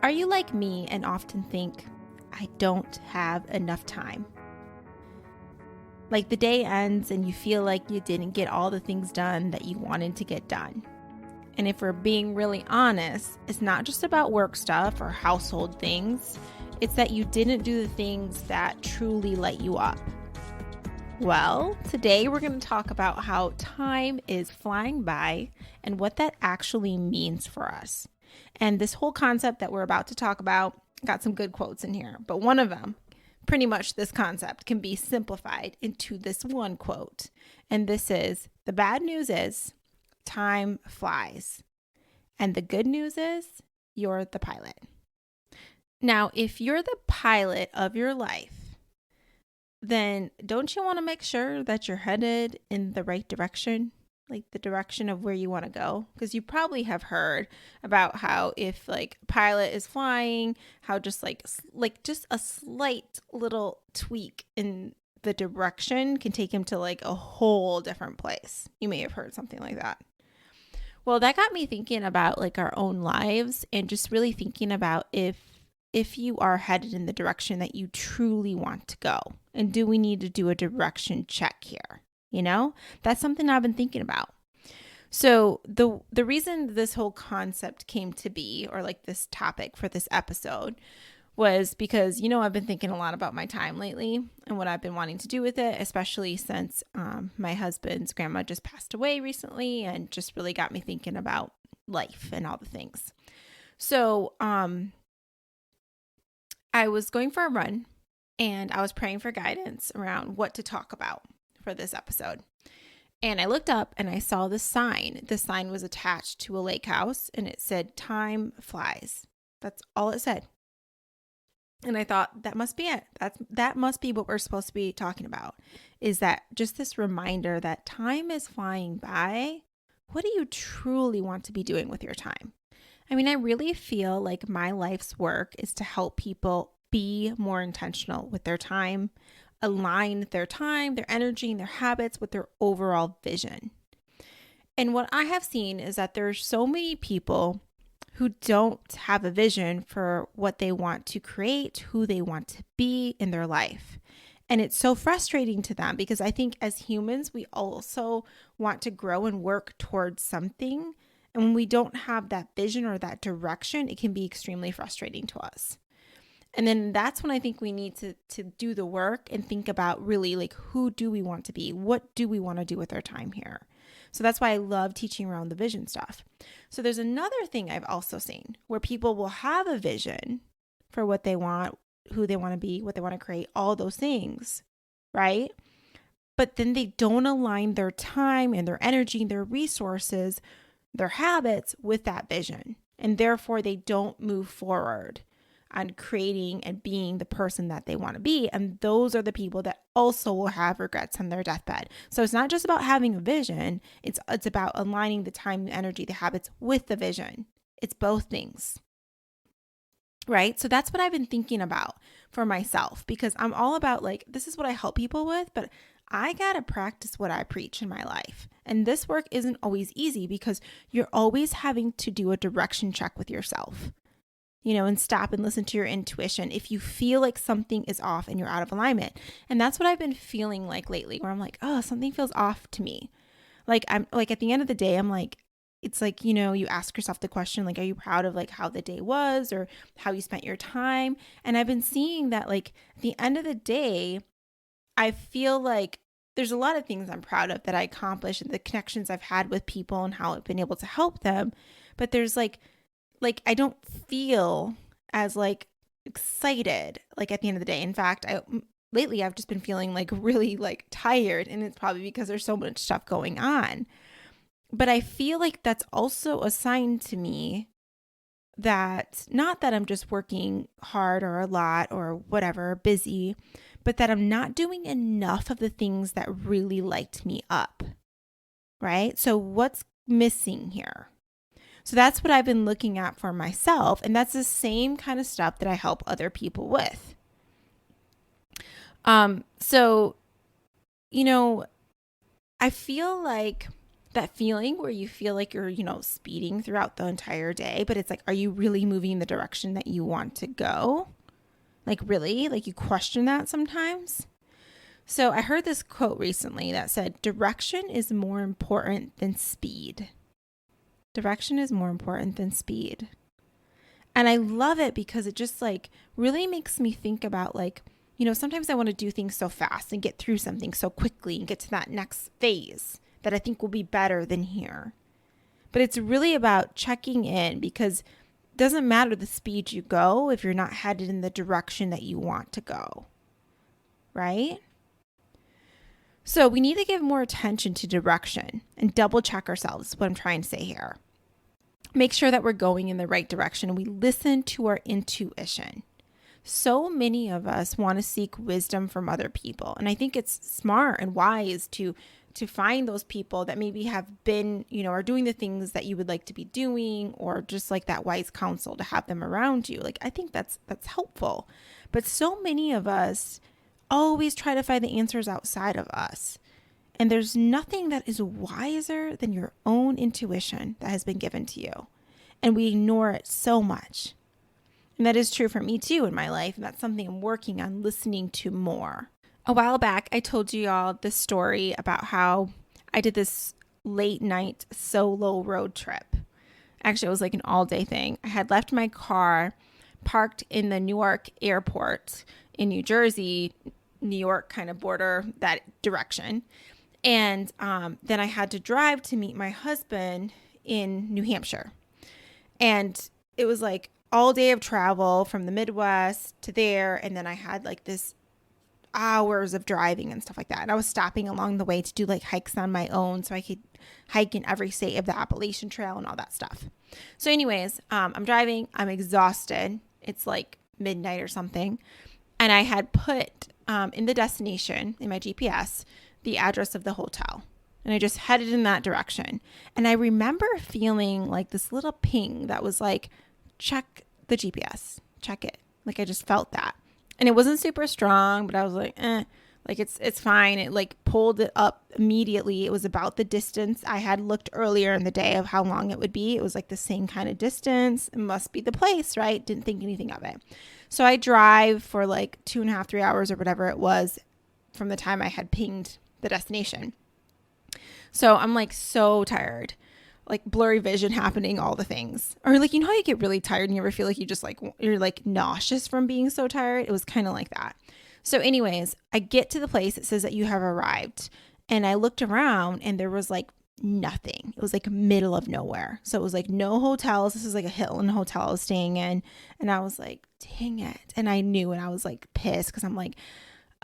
Are you like me and often think, I don't have enough time? Like the day ends and you feel like you didn't get all the things done that you wanted to get done. And if we're being really honest, it's not just about work stuff or household things. It's that you didn't do the things that truly light you up. Well, today we're going to talk about how time is flying by and what that actually means for us. And this whole concept that we're about to talk about got some good quotes in here, but one of them, pretty much this concept, can be simplified into this one quote. And this is, the bad news is time flies. And the good news is you're the pilot. Now, if you're the pilot of your life, then don't you want to make sure that you're headed in the right direction? Like the direction of where you want to go? Because you probably have heard about how if like pilot is flying, how just like just a slight little tweak in the direction can take him to like a whole different place. You may have heard something like that. Well, that got me thinking about like our own lives and just really thinking about if you are headed in the direction that you truly want to go. And do we need to do a direction check here? You know, that's something I've been thinking about. So the reason this whole concept came to be, or like this topic for this episode, was because, I've been thinking a lot about my time lately and what I've been wanting to do with it, especially since my husband's grandma just passed away recently and just really got me thinking about life and all the things. So I was going for a run and I was praying for guidance around what to talk about for this episode. And I looked up and I saw the sign. The sign was attached to a lake house and it said, "Time flies." That's all it said. And I thought, that must be it. That must be what we're supposed to be talking about, is that just this reminder that time is flying by. What do you truly want to be doing with your time? I mean, I really feel like my life's work is to help people be more intentional with their time, align their time, their energy, and their habits with their overall vision. And what I have seen is that there's so many people who don't have a vision for what they want to create, who they want to be in their life. And it's so frustrating to them because I think as humans, we also want to grow and work towards something. And when we don't have that vision or that direction, it can be extremely frustrating to us. And then that's when I think we need to do the work and think about really like, who do we want to be? What do we want to do with our time here? So that's why I love teaching around the vision stuff. So there's another thing I've also seen where people will have a vision for what they want, who they want to be, what they want to create, all those things, right? But then they don't align their time and their energy and their resources, their habits with that vision. And therefore they don't move forward on creating and being the person that they want to be. And those are the people that also will have regrets on their deathbed. So it's not just about having a vision. It's about aligning the time, the energy, the habits with the vision. It's both things. Right? So that's what I've been thinking about for myself, because I'm all about like, this is what I help people with, but I got to practice what I preach in my life. And this work isn't always easy because you're always having to do a direction check with yourself. And stop and listen to your intuition if you feel like something is off and you're out of alignment. And that's what I've been feeling like lately, where I'm like, oh, something feels off to me. Like I'm like at the end of the day, I'm like, it's like, you ask yourself the question, like, are you proud of like how the day was or how you spent your time? And I've been seeing that like at the end of the day, I feel like there's a lot of things I'm proud of that I accomplished and the connections I've had with people and how I've been able to help them. But there's like I don't feel as like excited like at the end of the day. In fact, lately I've just been feeling like really like tired, and it's probably because there's so much stuff going on. But I feel like that's also a sign to me that not that I'm just working hard or a lot or whatever, busy, but that I'm not doing enough of the things that really light me up. Right? So what's missing here? So that's what I've been looking at for myself. And that's the same kind of stuff that I help other people with. So, I feel like That feeling where you feel like you're, speeding throughout the entire day, but it's like, are you really moving in the direction that you want to go? Like, really? Like, you question that sometimes? So I heard this quote recently that said, direction is more important than speed. Direction is more important than speed. And I love it because it just like really makes me think about like, sometimes I want to do things so fast and get through something so quickly and get to that next phase that I think will be better than here. But it's really about checking in, because it doesn't matter the speed you go if you're not headed in the direction that you want to go, right? So we need to give more attention to direction and double check ourselves, is what I'm trying to say here. Make sure that we're going in the right direction and we listen to our intuition. So many of us want to seek wisdom from other people. And I think it's smart and wise to find those people that maybe have been, are doing the things that you would like to be doing, or just like that wise counsel to have them around you. Like, I think that's helpful. But so many of us always try to find the answers outside of us. And there's nothing that is wiser than your own intuition that has been given to you. And we ignore it so much. And that is true for me too in my life. And that's something I'm working on listening to more. A while back, I told you all this story about how I did this late night solo road trip. Actually, it was like an all day thing. I had left my car parked in the Newark airport in New Jersey, New York kind of border, that direction. And then I had to drive to meet my husband in New Hampshire. And it was like all day of travel from the Midwest to there. And then I had like this hours of driving and stuff like that. And I was stopping along the way to do like hikes on my own so I could hike in every state of the Appalachian Trail and all that stuff. So anyways, I'm driving. I'm exhausted. It's like midnight or something. And I had put in the destination in my GPS the address of the hotel. And I just headed in that direction. And I remember feeling like this little ping that was like, check the GPS, check it. Like I just felt that. And it wasn't super strong, but I was like, like it's fine. It like pulled it up immediately. It was about the distance I had looked earlier in the day of how long it would be. It was like the same kind of distance. It must be the place, right? Didn't think anything of it. So I drive for like 2.5, 3 hours or whatever it was from the time I had pinged the destination. So I'm like so tired, like blurry vision happening, all the things. Or like, how you get really tired and you ever feel like you're like nauseous from being so tired? It was kind of like that. So anyways, I get to the place. It says that you have arrived. And I looked around and there was like nothing. It was like middle of nowhere. So it was like no hotels. This is like a Hilton hotel I was staying in. And I was like, dang it. And I knew, and I was like pissed because I'm like,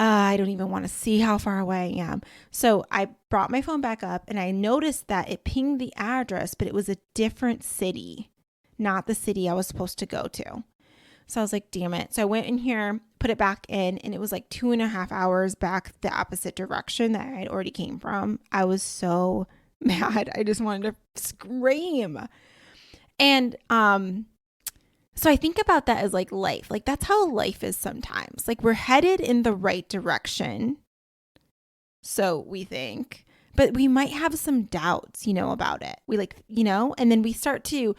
I don't even want to see how far away I am. So I brought my phone back up and I noticed that it pinged the address, but it was a different city, not the city I was supposed to go to. So I was like, damn it. So I went in here, put it back in, and it was like 2.5 hours back the opposite direction that I had already came from. I was so mad. I just wanted to scream. And, so I think about that as like life. Like that's how life is sometimes. Like we're headed in the right direction. So we think, but we might have some doubts, about it. We like, and then we start to,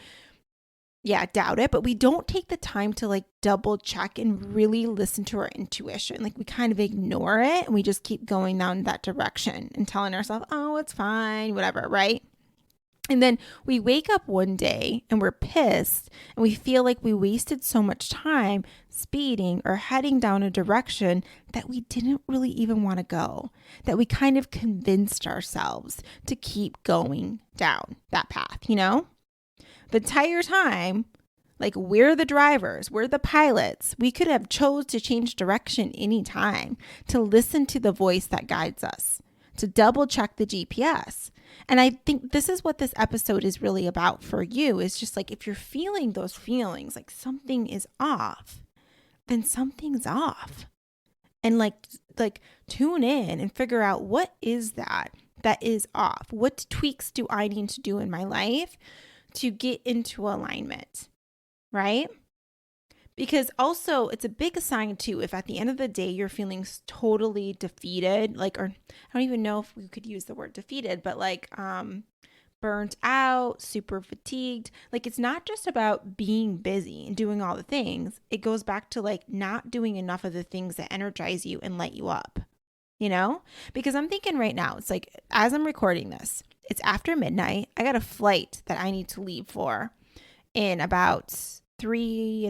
doubt it, but we don't take the time to like double check and really listen to our intuition. Like we kind of ignore it and we just keep going down that direction and telling ourselves, oh, it's fine, whatever, right? And then we wake up one day and we're pissed and we feel like we wasted so much time speeding or heading down a direction that we didn't really even want to go, that we kind of convinced ourselves to keep going down that path, The entire time, like we're the drivers, we're the pilots. We could have chose to change direction anytime, to listen to the voice that guides us, to double check the GPS. And I think this is what this episode is really about for you, is just like if you're feeling those feelings like something is off, then something's off. And like tune in and figure out what is that is off. What tweaks do I need to do in my life to get into alignment, right? Because also it's a big sign too, if at the end of the day you're feeling totally defeated, or I don't even know if we could use the word defeated, but burnt out, super fatigued. Like, it's not just about being busy and doing all the things. It goes back to like not doing enough of the things that energize you and light you up, Because I'm thinking right now, it's like, as I'm recording this, it's after midnight. I got a flight that I need to leave for in about 3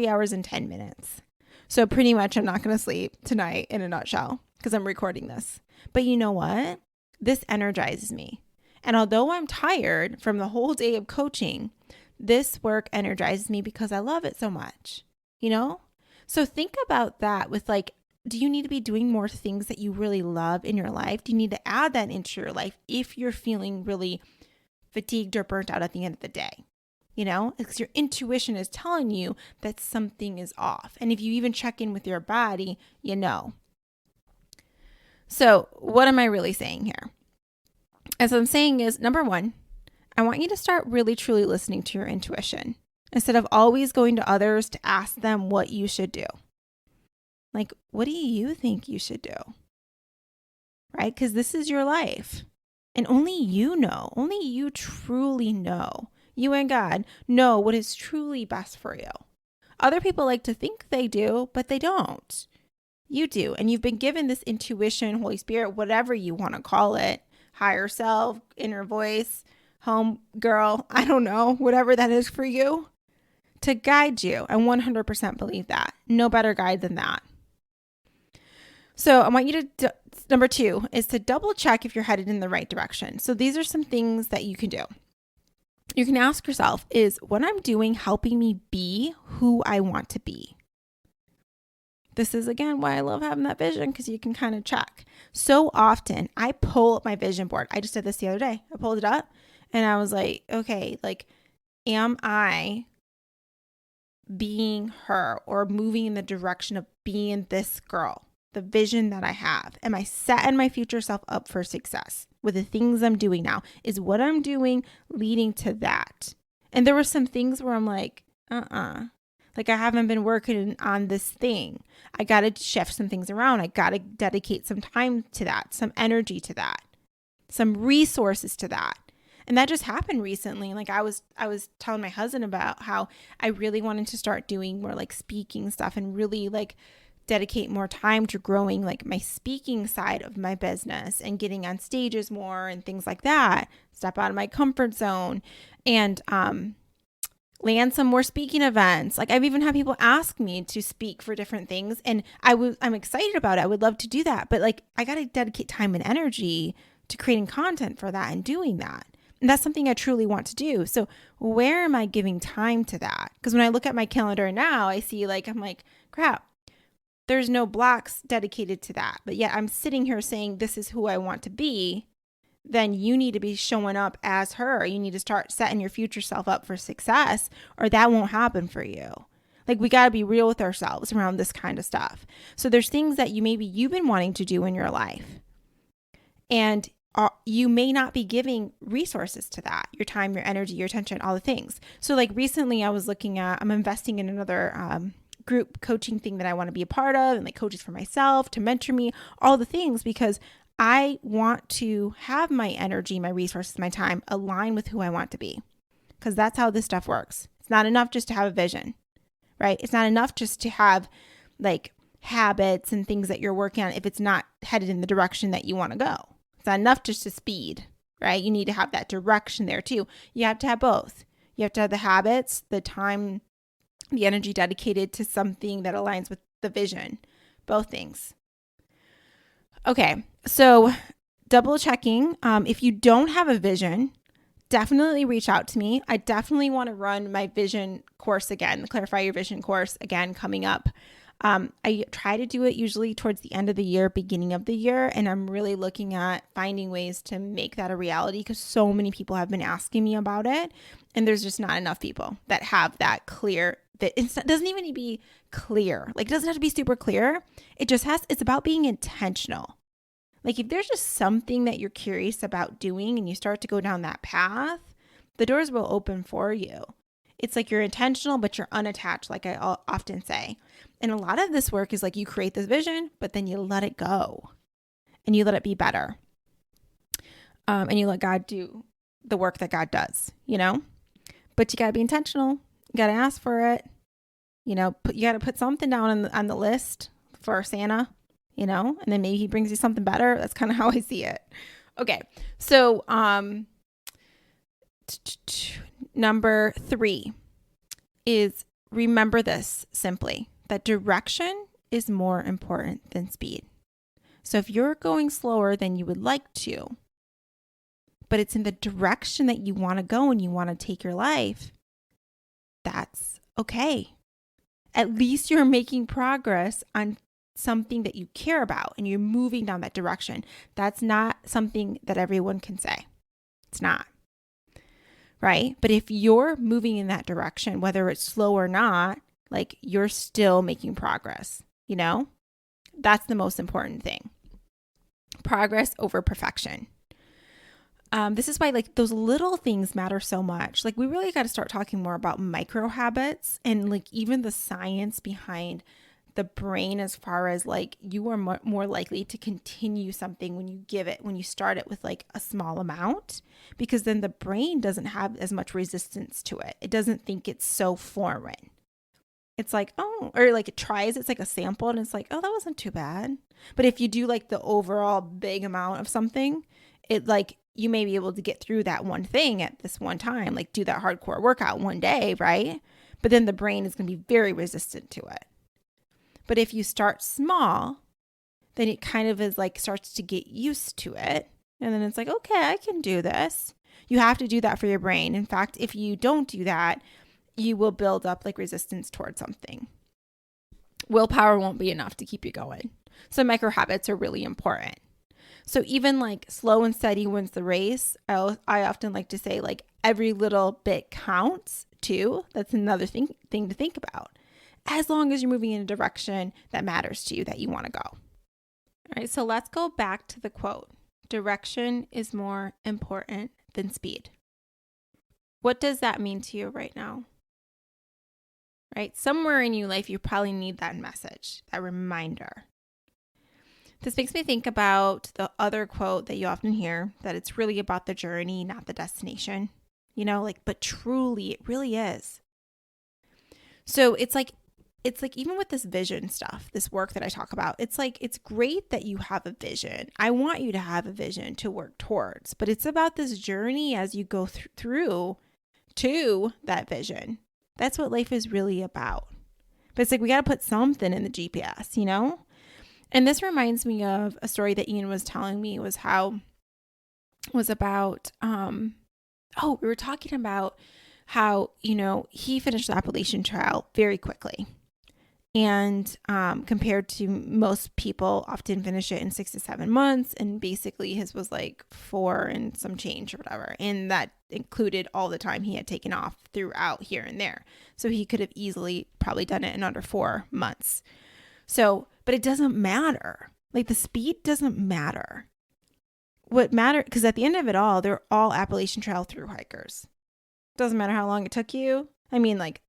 hours and 10 minutes. So pretty much I'm not going to sleep tonight in a nutshell because I'm recording this. But you know what? This energizes me. And although I'm tired from the whole day of coaching, this work energizes me because I love it so much, So think about that with like, do you need to be doing more things that you really love in your life? Do you need to add that into your life if you're feeling really fatigued or burnt out at the end of the day? Because your intuition is telling you that something is off. And if you even check in with your body, So what am I really saying here? As I'm saying is, number one, I want you to start really, truly listening to your intuition instead of always going to others to ask them what you should do. Like, what do you think you should do? Right? Because this is your life. And only you know, only you truly know. You and God know what is truly best for you. Other people like to think they do, but they don't. You do. And you've been given this intuition, Holy Spirit, whatever you want to call it, higher self, inner voice, home girl, I don't know, whatever that is for you, to guide you. I 100% believe that. No better guide than that. So I want you to, number two is to double check if you're headed in the right direction. So these are some things that you can do. You can ask yourself, is what I'm doing helping me be who I want to be? This is, again, why I love having that vision, because you can kind of check. So often I pull up my vision board. I just did this the other day. I pulled it up and I was like, okay, like, am I being her or moving in the direction of being this girl? The vision that I have. Am I setting my future self up for success with the things I'm doing now? Is what I'm doing leading to that? And there were some things where I'm like, like I haven't been working on this thing. I got to shift some things around. I got to dedicate some time to that, some energy to that, some resources to that. And that just happened recently. Like I was telling my husband about how I really wanted to start doing more like speaking stuff and really like dedicate more time to growing like my speaking side of my business and getting on stages more and things like that. Step out of my comfort zone and land some more speaking events. Like I've even had people ask me to speak for different things, and I'm excited about it. I would love to do that, but like I got to dedicate time and energy to creating content for that and doing that. And that's something I truly want to do. So where am I giving time to that? Because when I look at my calendar now, I see I'm like, crap, there's no blocks dedicated to that. But yet I'm sitting here saying, this is who I want to be. Then you need to be showing up as her. You need to start setting your future self up for success, or that won't happen for you. Like we got to be real with ourselves around this kind of stuff. So there's things that you've been wanting to do in your life, and you may not be giving resources to that, your time, your energy, your attention, all the things. So like recently I'm investing in another group coaching thing that I want to be a part of, and like coaches for myself to mentor me, all the things, because I want to have my energy, my resources, my time align with who I want to be, because that's how this stuff works. It's not enough just to have a vision, right? It's not enough just to have like habits and things that you're working on if it's not headed in the direction that you want to go. It's not enough just to speed, right? You need to have that direction there too. You have to have both. You have to have the habits, the time, the energy dedicated to something that aligns with the vision, both things. Okay, so double checking. If you don't have a vision, definitely reach out to me. I definitely want to run my vision course again, the Clarify Your Vision course again coming up. I try to do it usually towards the end of the year, beginning of the year, and I'm really looking at finding ways to make that a reality because so many people have been asking me about it, and there's just not enough people that have that clear. It doesn't even need to be clear. Like it doesn't have to be super clear. It's about being intentional. Like if there's just something that you're curious about doing and you start to go down that path, the doors will open for you. It's like you're intentional, but you're unattached, like I often say. And a lot of this work is like you create this vision, but then you let it go and you let it be better. And you let God do the work that God does, but you got to be intentional. You got to ask for it. You got to put something down on the list for Santa, and then maybe he brings you something better. That's kind of how I see it. Okay. So, number 3 is remember this simply, that direction is more important than speed. So if you're going slower than you would like to, but it's in the direction that you want to go and you want to take your life, that's okay. At least you're making progress on something that you care about and you're moving down that direction. That's not something that everyone can say. It's not. Right? But if you're moving in that direction, whether it's slow or not, like you're still making progress, That's the most important thing. Progress over perfection. This is why like those little things matter so much. Like we really got to start talking more about micro habits and like even the science behind the brain, as far as like you are more likely to continue something when you start it with like a small amount, because then the brain doesn't have as much resistance to it. It doesn't think it's so foreign. It's like, oh, or like it's like a sample and it's like, oh, that wasn't too bad. But if you do like the overall big amount of something, it like you may be able to get through that one thing at this one time, like do that hardcore workout one day, right? But then the brain is going to be very resistant to it. But if you start small, then it kind of is like starts to get used to it. And then it's like, okay, I can do this. You have to do that for your brain. In fact, if you don't do that, you will build up like resistance towards something. Willpower won't be enough to keep you going. So micro habits are really important. So even like slow and steady wins the race. I often like to say like every little bit counts too. That's another thing to think about. As long as you're moving in a direction that matters to you, that you want to go. All right, so let's go back to the quote. Direction is more important than speed. What does that mean to you right now? Right? Somewhere in your life, you probably need that message, that reminder. This makes me think about the other quote that you often hear, that it's really about the journey, not the destination. But truly, it really is. So it's like even with this vision stuff, this work that I talk about, it's like, it's great that you have a vision. I want you to have a vision to work towards, but it's about this journey as you go through to that vision. That's what life is really about. But it's like, we got to put something in the GPS, And this reminds me of a story that Ian was telling me, was about, we were talking about how, he finished the Appalachian Trail very quickly. And compared to most people often finish it in 6 to 7 months. And basically his was like 4 and some change or whatever. And that included all the time he had taken off throughout here and there. So he could have easily probably done it in under 4 months. So, but it doesn't matter. Like the speed doesn't matter. What matters, because at the end of it all, they're all Appalachian Trail through hikers. Doesn't matter how long it took you. I mean, like,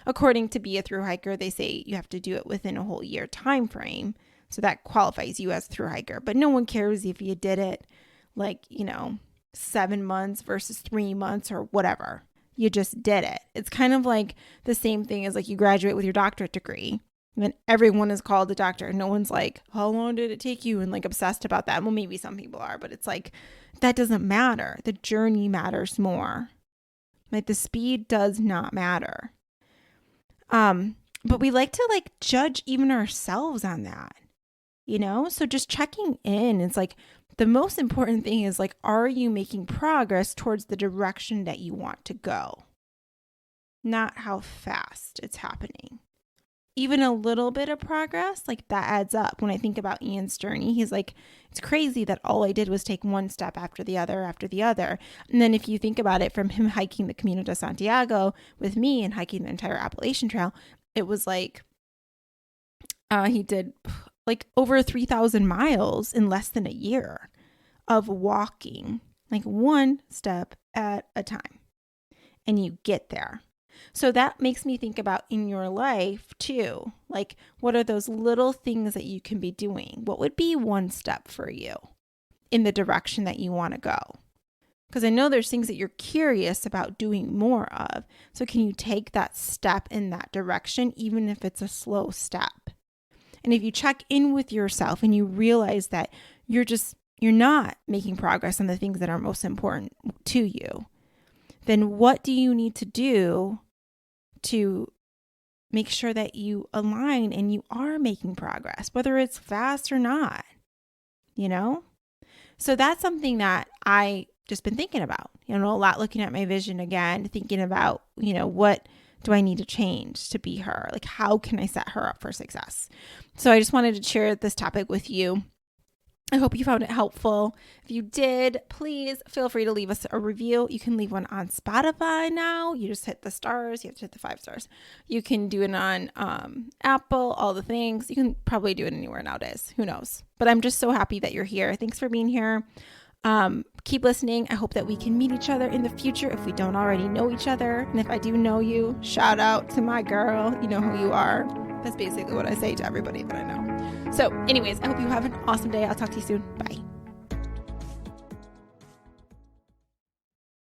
according to be a through hiker, they say you have to do it within a whole year time frame. So that qualifies you as a through hiker. But no one cares if you did it like, 7 months versus 3 months or whatever. You just did it. It's kind of like the same thing as like you graduate with your doctorate degree. And then everyone is called a doctor. No one's like, how long did it take you? And like obsessed about that. Well, maybe some people are, but it's like, that doesn't matter. The journey matters more. Like the speed does not matter. But we like to like judge even ourselves on that, so just checking in. It's like the most important thing is like, are you making progress towards the direction that you want to go? Not how fast it's happening. Even a little bit of progress, like that adds up. When I think about Ian's journey, he's like, it's crazy that all I did was take one step after the other. And then if you think about it, from him hiking the Camino de Santiago with me and hiking the entire Appalachian Trail, it was like he did like over 3,000 miles in less than a year of walking, like one step at a time. And you get there. So that makes me think about in your life too, like what are those little things that you can be doing? What would be one step for you in the direction that you want to go? Because I know there's things that you're curious about doing more of. So can you take that step in that direction, even if it's a slow step? And if you check in with yourself and you realize that you're not making progress on the things that are most important to you, then what do you need to do to make sure that you align and you are making progress, whether it's fast or not, So that's something that I just been thinking about, a lot, looking at my vision again, thinking about, what do I need to change to be her? Like, how can I set her up for success? So I just wanted to share this topic with you. I hope you found it helpful. If you did, please feel free to leave us a review. You can leave one on Spotify now. You just hit the stars. You have to hit the 5 stars. You can do it on Apple, all the things. You can probably do it anywhere nowadays. Who knows? But I'm just so happy that you're here. Thanks for being here. Keep listening. I hope that we can meet each other in the future if we don't already know each other. And if I do know you, shout out to my girl. You know who you are. That's basically what I say to everybody that I know. So anyways, I hope you have an awesome day. I'll talk to you soon. Bye.